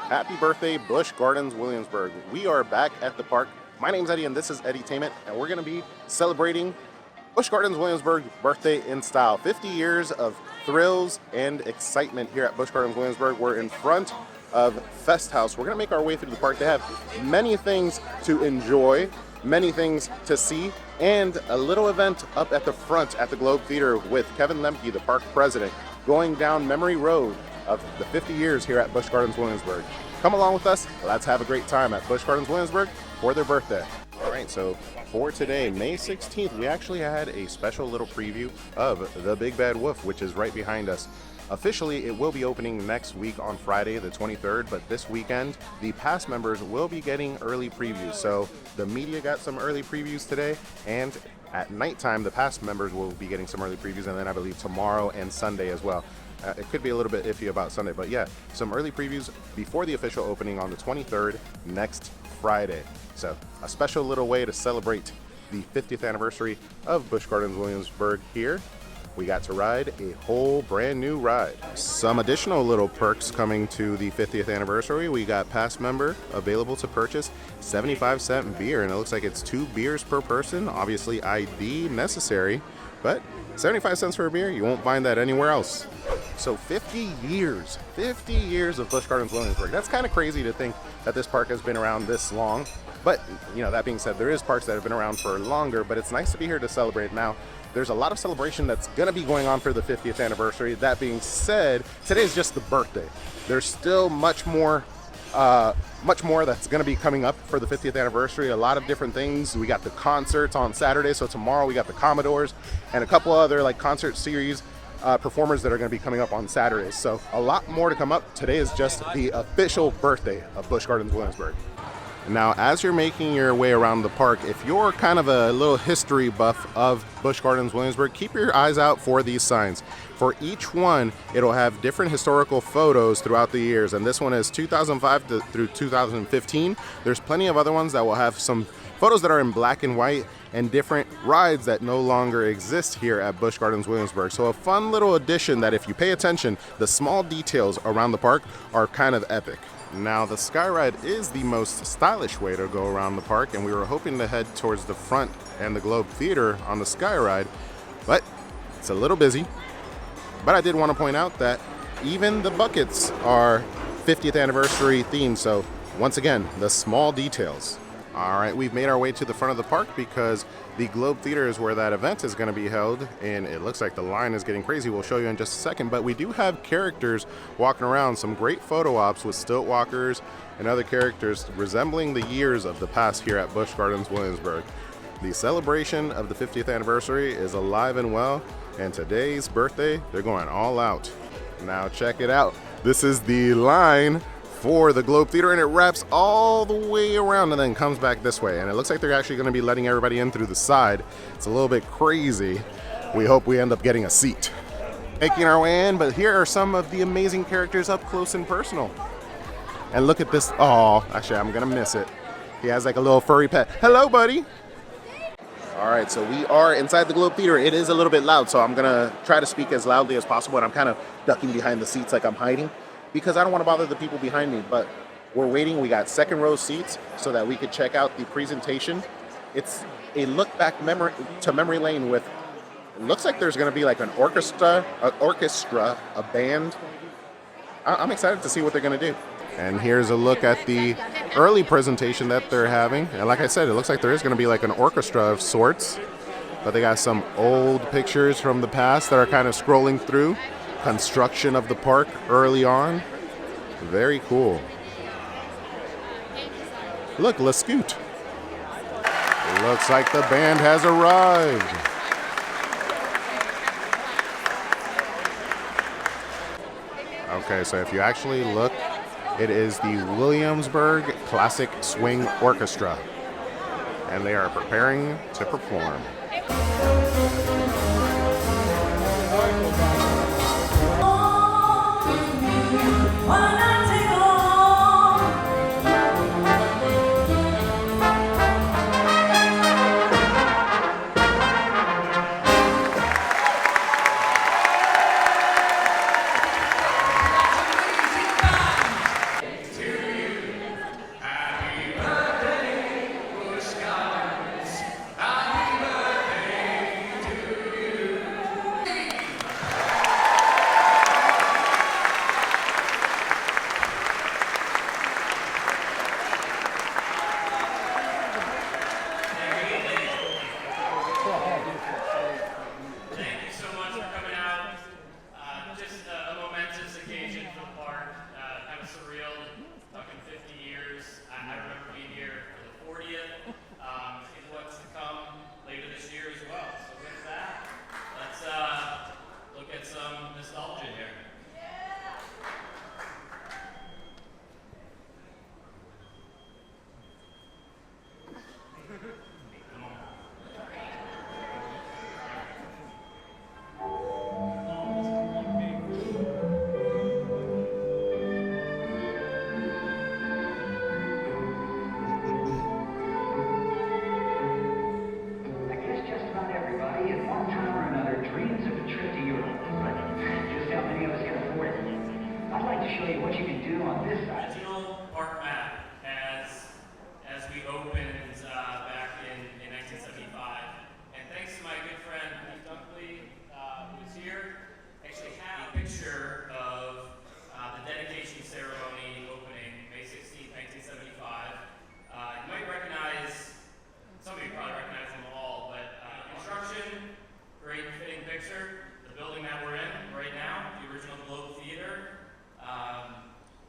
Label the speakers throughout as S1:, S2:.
S1: Happy birthday, Busch Gardens Williamsburg. We are back at the park. My name's Eddie and this is Edutainment, and we're going to be celebrating Busch Gardens Williamsburg birthday in style. 50 years of thrills and excitement here at Busch Gardens Williamsburg. We're in front of Fest House. We're going to make our way through the park. They have many things to enjoy, many things to see, and a little event up at the front at the Globe Theater with Kevin Lemke, the park president, going down memory road of the 50 years here at Busch Gardens Williamsburg. Come along with us. Let's have a great time at Busch Gardens Williamsburg for their birthday. All right, so for today, May 16th, we actually had a special little preview of The Big Bad Wolf, which is right behind us. Officially, it will be opening next week on Friday, the 23rd, but this weekend, the pass members will be getting early previews. So the media got some early previews today, and at nighttime, the pass members will be getting some early previews, and then I believe tomorrow and Sunday as well. It could be a little bit iffy about Sunday, but yeah, some early previews before the official opening on the 23rd, next Friday. So a special little way to celebrate the 50th anniversary of Busch Gardens Williamsburg here. We got to ride a whole brand new ride. Some additional little perks coming to the 50th anniversary. We got pass member available to purchase 75-cent beer, and it looks like it's 2 beers per person. Obviously ID necessary, but 75 cents for a beer, you won't find that anywhere else. So 50 years of Busch Gardens Williamsburg. That's kind of crazy to think that this park has been around this long. But, you know, that being said, there is parks that have been around for longer, but it's nice to be here to celebrate. Now, there's a lot of celebration that's going to be going on for the 50th anniversary. That being said, today's just the birthday. There's still much more that's going to be coming up for the 50th anniversary. A lot of different things. We got the concerts on Saturday, so tomorrow we got the Commodores and a couple other like concert series performers that are going to be coming up on Saturdays. So a lot more to come up. Today is just the official birthday of Busch Gardens Williamsburg. Now, as you're making your way around the park, if you're kind of a little history buff of Busch Gardens Williamsburg, keep your eyes out for these signs. For each one, it'll have different historical photos throughout the years, and this one is 2005 through 2015. There's plenty of other ones that will have some photos that are in black and white and different rides that no longer exist here at Busch Gardens Williamsburg. So a fun little addition that if you pay attention, the small details around the park are kind of epic. Now, the Sky Ride is the most stylish way to go around the park, and we were hoping to head towards the front and the Globe Theater on the Sky Ride, but it's a little busy. But I did want to point out that even the buckets are 50th anniversary themed, so once again, the small details. All right, we've made our way to the front of the park because the Globe Theater is where that event is going to be held, and it looks like the line is getting crazy. We'll show you in just a second, but we do have characters walking around, some great photo ops with stilt walkers and other characters resembling the years of the past here at Busch Gardens Williamsburg. The celebration of the 50th anniversary is alive and well, and today's birthday, they're going all out. Now check it out. This is the line for the Globe Theater, and it wraps all the way around and then comes back this way, and it looks like they're actually going to be letting everybody in through the side. It's a little bit crazy. We hope we end up getting a seat. Making our way in, but here are some of the amazing characters up close and personal. And look at this. Oh, actually I'm gonna miss it. He has like a little furry pet. Hello, buddy. All right, so we are inside the Globe Theater. It is a little bit loud, so I'm gonna try to speak as loudly as possible, and I'm kind of ducking behind the seats like I'm hiding, because I don't want to bother the people behind me. But we're waiting. We got second row seats so that we could check out the presentation. It's a look back to memory lane with, it looks like there's going to be like an orchestra, a band. I'm excited to see what they're going to do. And here's a look at the early presentation that they're having. And like I said, it looks like there is going to be like an orchestra of sorts, but they got some old pictures from the past that are kind of scrolling through. Construction of the park early on. Very cool. Look, La Scoot. Looks like the band has arrived. Okay, so if you actually look, it is the Williamsburg Classic Swing Orchestra, and they are preparing to perform.
S2: thrilled. Talking 50 years. I remember being here for the 40th. And what's to come later this year as well. So with that, let's look at some nostalgia here.
S3: Show you what you can do on this side.
S2: Original park map as we opened back in 1975, and thanks to my good friend Pete Dunkley, who was here, actually had a picture of the dedication ceremony opening May 16, 1975. You might recognize, some of you probably recognize them all, but construction, great fitting picture. The building that we're in right now, the original Globe Theater.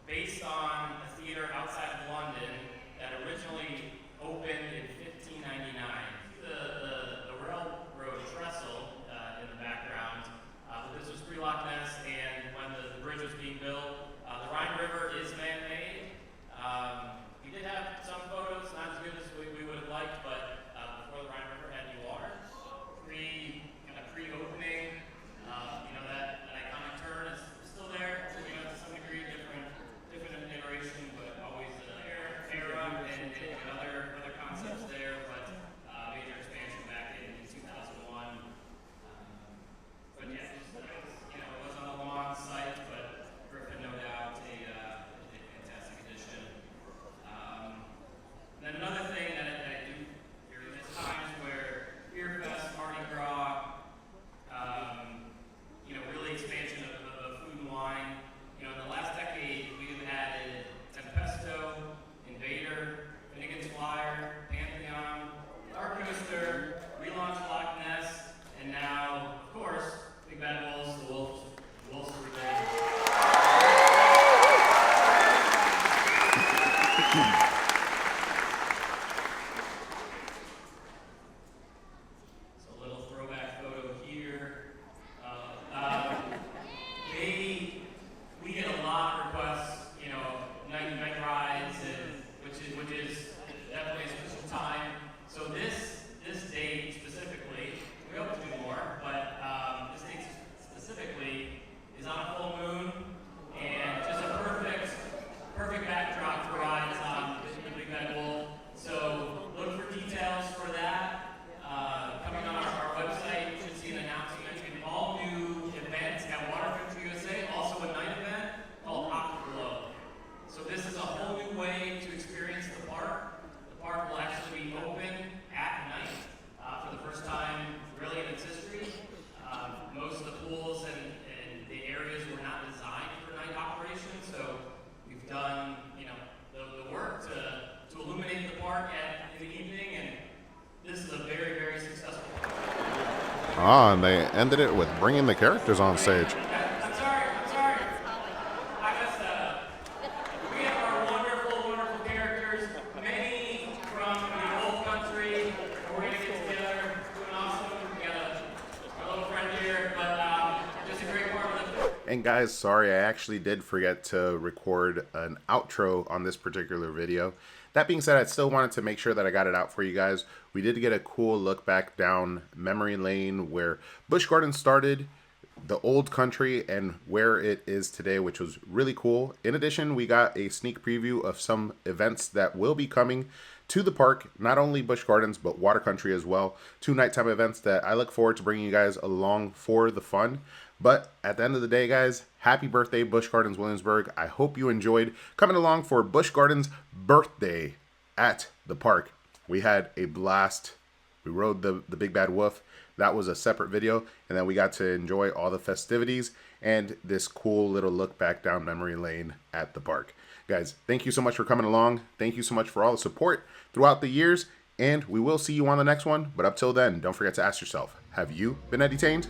S2: Based on a theater outside of London that originally opened in 1599. The railroad trestle in the background, but this was pre-Loch Ness, and when the bridge was being built, the Rhine River is man-made. We did have some photos, not as good as we would have liked, but before the Rhine River had any water. Pre-opening, that iconic turn is still there, to some degree, different iteration, but always era and other concepts there, but major expansion back in 2001. But yeah, it wasn't a long site, but Griffin, no doubt, a fantastic addition. Then another thing that I do here is times where Beer Fest, Mardi Gras, really expansion of food and wine. In the last decade, we've added Tempesto, Invader, Finnegan's Flyer, Pantheon, Dark Coaster, relaunched Loch Ness, and now, of course, Big Bad Wolves, the Wolves are revenge. So a little throwback photo here. We get a lot of requests, night rides, and which is definitely a special time. So this date specifically, we hope to do more, but this date specifically is on a full moon, and just a perfect backdrop for rides on the Big Bad Wolf. So look for details for that. Coming on our website, you should see an announcement in all new events at Waterfront USA, also a night event called Aquaglow. So this is a whole new way to experience the park. The park will actually be open at night for the first time really in its history. Most of the pools and the areas were not designed for night operation, so we've done the work to illuminate the park in the evening, and this is a very, very successful park.
S1: And they ended it with bringing the characters on stage.
S2: I'm sorry. I messed that up. We have our wonderful characters, many from the old country. We're going to get together, doing awesome. We got our little friend here, but just a great part of the...
S1: And guys, sorry, I actually did forget to record an outro on this particular video. That being said, I still wanted to make sure that I got it out for you guys. We did get a cool look back down memory lane where Busch Gardens started, the old country, and where it is today, which was really cool. In addition, we got a sneak preview of some events that will be coming to the park, not only Busch Gardens, but Water Country as well. 2 nighttime events that I look forward to bringing you guys along for the fun. But at the end of the day, guys, happy birthday, Busch Gardens Williamsburg. I hope you enjoyed coming along for Busch Gardens birthday at the park. We had a blast. We rode the Big Bad Wolf. That was a separate video. And then we got to enjoy all the festivities and this cool little look back down memory lane at the park. Guys, thank you so much for coming along. Thank you so much for all the support throughout the years. And we will see you on the next one. But up till then, don't forget to ask yourself, have you been entertained?